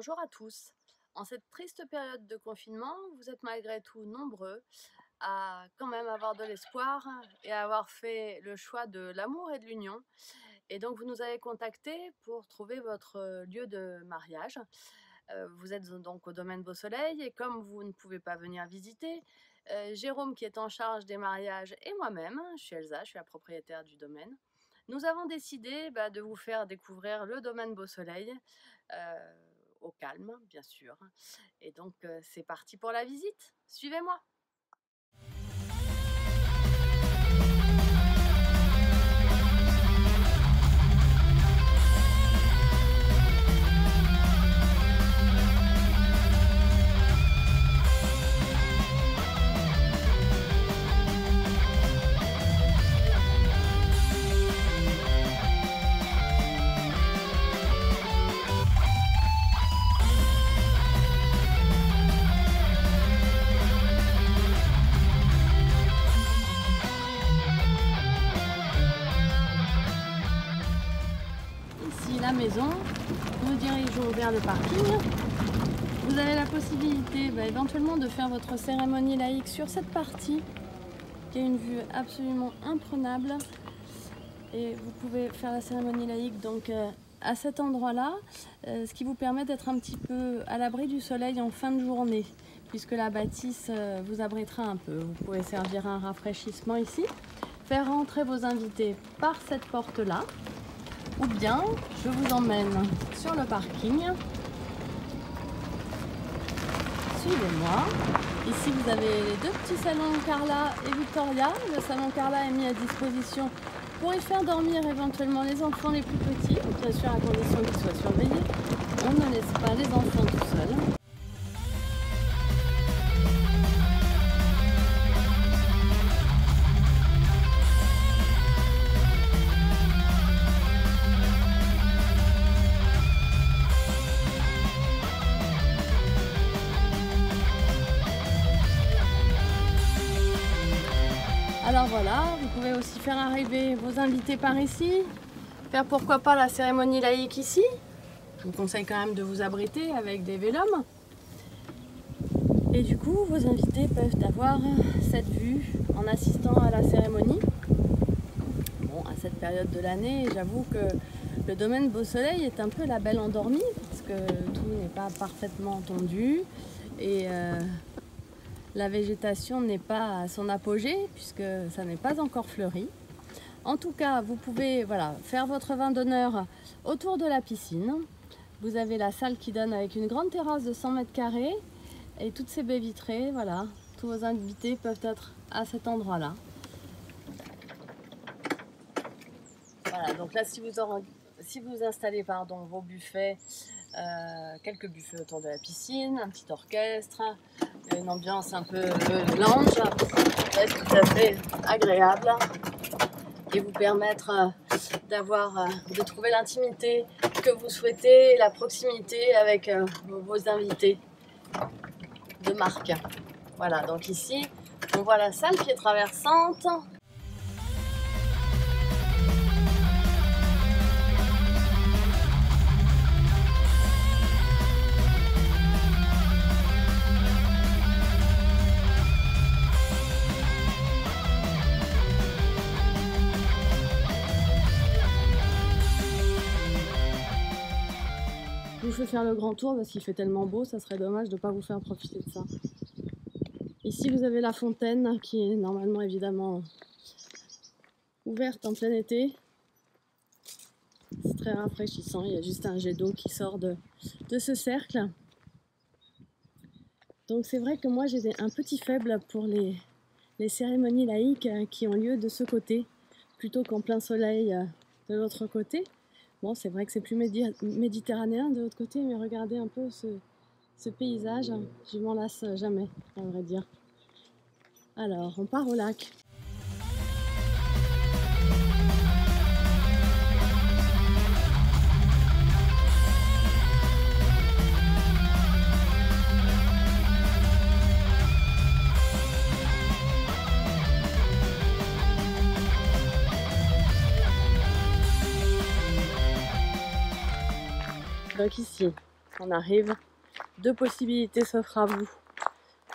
Bonjour à tous. En cette triste période de confinement, vous êtes malgré tout nombreux à quand même avoir de l'espoir et à avoir fait le choix de l'amour et de l'union. Et donc vous nous avez contactés pour trouver votre lieu de mariage. Vous êtes donc au domaine Beau Soleil et comme vous ne pouvez pas venir visiter, Jérôme qui est en charge des mariages et moi-même, je suis Elsa, je suis la propriétaire du domaine, nous avons décidé de vous faire découvrir le domaine Beau Soleil, au calme, bien sûr. Et donc, c'est parti pour la visite. Suivez-moi. Ici, la maison. Nous dirigeons vers le parking. Vous avez la possibilité éventuellement de faire votre cérémonie laïque sur cette partie qui a une vue absolument imprenable. Et vous pouvez faire la cérémonie laïque donc à cet endroit-là, ce qui vous permet d'être un petit peu à l'abri du soleil en fin de journée, puisque la bâtisse vous abritera un peu. Vous pouvez servir un rafraîchissement ici, faire rentrer vos invités par cette porte-là, ou bien je vous emmène sur le parking. Suivez-moi. Ici vous avez les deux petits salons Carla et Victoria. Le salon Carla est mis à disposition pour y faire dormir éventuellement les enfants les plus petits, bien sûr à condition qu'ils soient surveillés. On ne laisse pas les enfants tout seuls. Alors voilà, vous pouvez aussi faire arriver vos invités par ici, faire pourquoi pas la cérémonie laïque ici. Je vous conseille quand même de vous abriter avec des vélums. Et du coup, vos invités peuvent avoir cette vue en assistant à la cérémonie. Bon, à cette période de l'année, j'avoue que le domaine Beau Soleil est un peu la belle endormie, parce que tout n'est pas parfaitement tondu. Et la végétation n'est pas à son apogée puisque ça n'est pas encore fleuri. En tout cas, vous pouvez faire votre vin d'honneur autour de la piscine. Vous avez la salle qui donne avec une grande terrasse de 100 mètres carrés et toutes ces baies vitrées. Voilà, tous vos invités peuvent être à cet endroit-là. Voilà, donc là, si vous installez vos buffets, quelques buffets autour de la piscine, un petit orchestre, une ambiance un peu lounge, va être tout à fait agréable et vous permettre de trouver l'intimité que vous souhaitez, la proximité avec vos invités de marque. Voilà, donc ici, on voit la salle qui est traversante. Je vous fais faire le grand tour parce qu'il fait tellement beau, ça serait dommage de ne pas vous faire profiter de ça. Ici vous avez la fontaine qui est normalement évidemment ouverte en plein été. C'est très rafraîchissant, il y a juste un jet d'eau qui sort de ce cercle. Donc c'est vrai que moi j'ai un petit faible pour les cérémonies laïques qui ont lieu de ce côté, plutôt qu'en plein soleil de l'autre côté. Bon, c'est vrai que c'est plus méditerranéen de l'autre côté, mais regardez un peu ce paysage, je m'en lasse jamais, à vrai dire. Alors, on part au lac. Donc ici, on arrive, deux possibilités s'offrent à vous.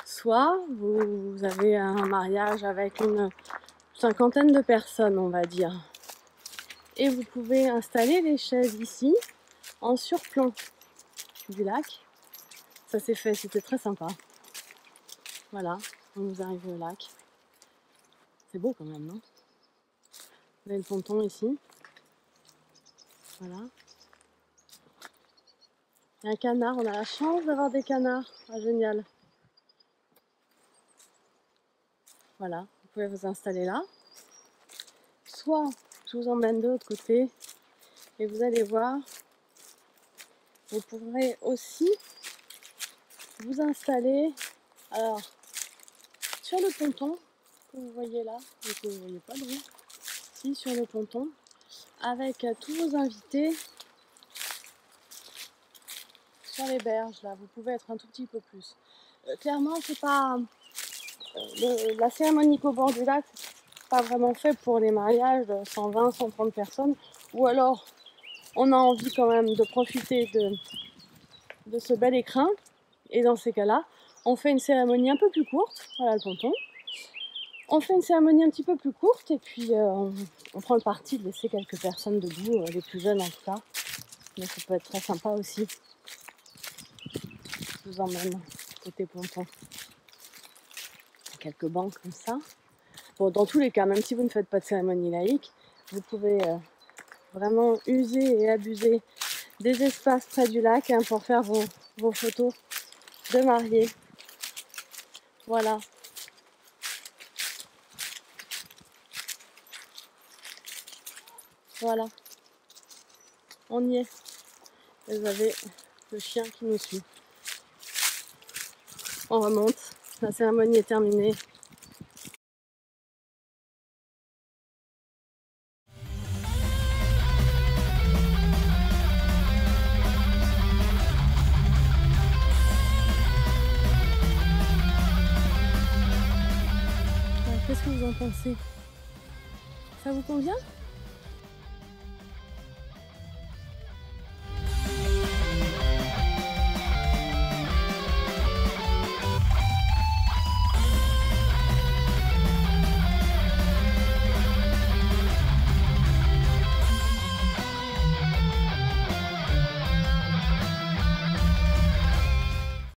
Soit vous avez un mariage avec une cinquantaine de personnes, on va dire, et vous pouvez installer les chaises ici en surplomb du lac. Ça s'est fait, c'était très sympa. Voilà, on nous arrive au lac. C'est beau quand même, non? Vous avez le ponton ici. Voilà. Il y a un canard, on a la chance d'avoir des canards. Ah, génial. Voilà, vous pouvez vous installer là. Soit je vous emmène de l'autre côté et vous allez voir, vous pourrez aussi vous installer alors sur le ponton que vous voyez là, et que vous ne voyez pas de vous, si sur le ponton, avec tous vos invités sur les berges là, vous pouvez être un tout petit peu plus. Clairement, c'est pas la cérémonie au bord du lac, c'est pas vraiment fait pour les mariages de 120, 130 personnes, ou alors on a envie quand même de profiter de ce bel écrin, et dans ces cas-là, on fait une cérémonie un peu plus courte, voilà le ponton, on fait une cérémonie un petit peu plus courte, et puis on prend le parti de laisser quelques personnes debout, les plus jeunes en tout cas, mais ça peut être très sympa aussi. Je vous emmène côté ponton. Quelques bancs comme ça. Bon, dans tous les cas, même si vous ne faites pas de cérémonie laïque, vous pouvez vraiment user et abuser des espaces près du lac pour faire vos photos de mariés. Voilà. Voilà. On y est. Et vous avez le chien qui nous suit. On remonte. La cérémonie est terminée. Qu'est-ce que vous en pensez? Ça vous convient?